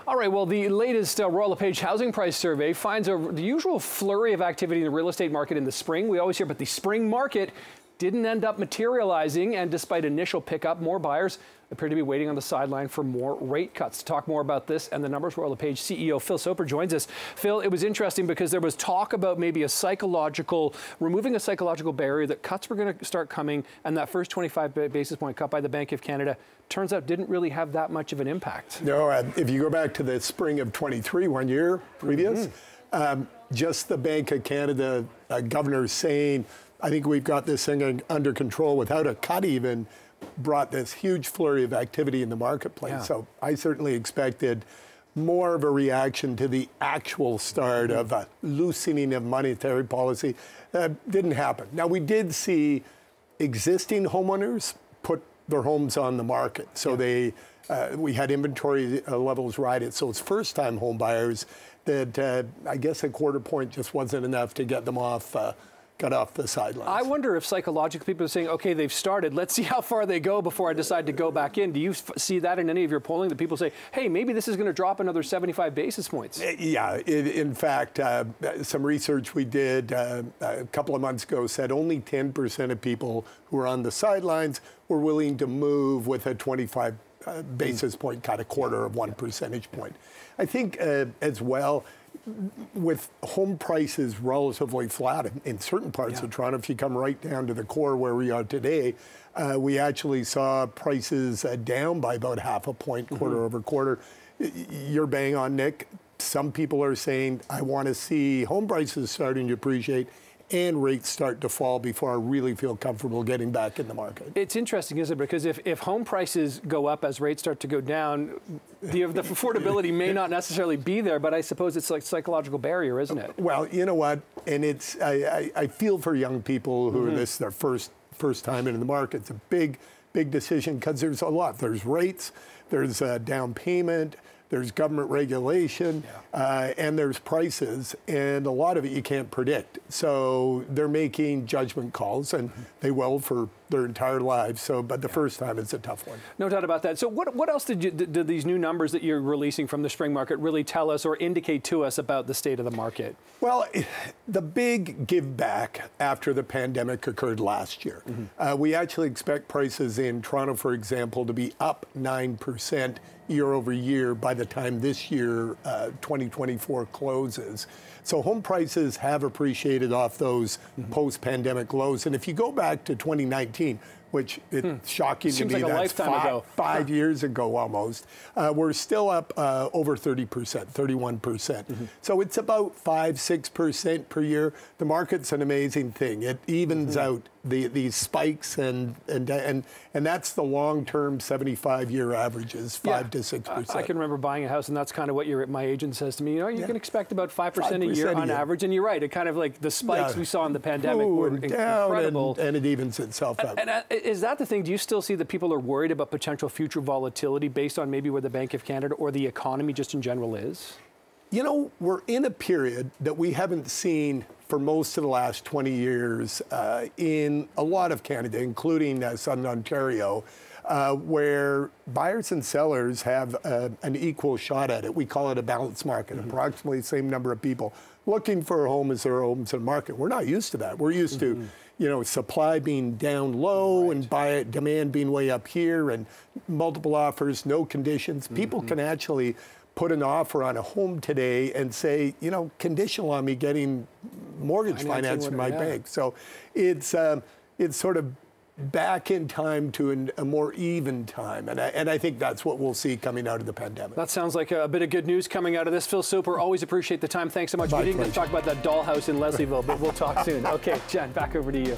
All right, well, the latest Royal LePage housing price survey finds the usual flurry of activity in the real estate market in the spring. We always hear about the spring market didn't end up materializing, and despite initial pickup, more buyers appear to be waiting on the sideline for more rate cuts. To talk more about this and the numbers, Royal LePage CEO Phil Soper joins us. Phil, it was interesting because there was talk about maybe removing a psychological barrier that cuts were going to start coming, and that first 25 basis point cut by the Bank of Canada turns out didn't really have that much of an impact. No, if you go back to the spring of 23, 1 year previous, just the Bank of Canada governor saying, I think we've got this thing under control without a cut even, brought this huge flurry of activity in the marketplace. Yeah. So I certainly expected more of a reaction to the actual start of a loosening of monetary policy. Didn't happen. Now, we did see existing homeowners put their homes on the market. So we had inventory levels righted. So it's first-time home buyers that I guess a quarter point just wasn't enough to get them got off the sidelines. I wonder if psychologically people are saying, okay, they've started, let's see how far they go before I decide to go back in. Do you see that in any of your polling, that people say, hey, maybe this is going to drop another 75 basis points? Yeah, in fact, some research we did a couple of months ago said only 10% of people who were on the sidelines were willing to move with a 25 basis point cut, a quarter of 1 percentage point. I think as well, with home prices relatively flat in certain parts of Toronto, if you come right down to the core where we are today, we actually saw prices down by about half a point, quarter over quarter. You're bang on, Nick. Some people are saying, I want to see home prices starting to appreciate and rates start to fall before I really feel comfortable getting back in the market. It's interesting, isn't it? Because if home prices go up as rates start to go down, the affordability may not necessarily be there, but I suppose it's like a psychological barrier, isn't it? Well, you know what? And it's I feel for young people who are their first time into the market. It's a big decision because there's a lot. There's rates, there's down payment, there's government regulation, and there's prices, and a lot of it you can't predict. So they're making judgment calls, and they will for their entire lives. So, but the first time it's a tough one. No doubt about that. So what else did these new numbers that you're releasing from the spring market really tell us or indicate to us about the state of the market? Well, the big give back after the pandemic occurred last year. We actually expect prices in Toronto, for example, to be up 9% year over year by the time this year, 2024, closes. So home prices have appreciated off those post-pandemic lows. And if you go back to 2019, which it's shocking to me, like that's five years ago almost, we're still up over 30%, 31%. So it's about 5–6% per year. The market's an amazing thing. It evens out these spikes, and that's the long-term 75-year averages, 5 to 6%. I can remember buying a house, and that's kind of what my agent says to me. You know, you can expect about 5% a year on average, and you're right. It kind of like the spikes we saw in the pandemic were incredible, and it evens itself out. Is that the thing? Do you still see that people are worried about potential future volatility based on maybe where the Bank of Canada or the economy just in general is? You know, we're in a period that we haven't seen for most of the last 20 years in a lot of Canada, including Southern Ontario, where buyers and sellers have an equal shot at it. We call it a balanced market, approximately the same number of people looking for a home as there are homes in the market. We're not used to that. We're used to, you know, supply being down low and demand being way up here, and multiple offers, no conditions. People can actually put an offer on a home today and say, you know, conditional on me getting mortgage finance from my bank. So it's sort of back in time to a more even time. And I think that's what we'll see coming out of the pandemic. That sounds like a bit of good news coming out of this. Phil Soper, always appreciate the time. Thanks so much. We didn't get to talk about that dollhouse in Leslieville, but we'll talk soon. Okay, Jen, back over to you.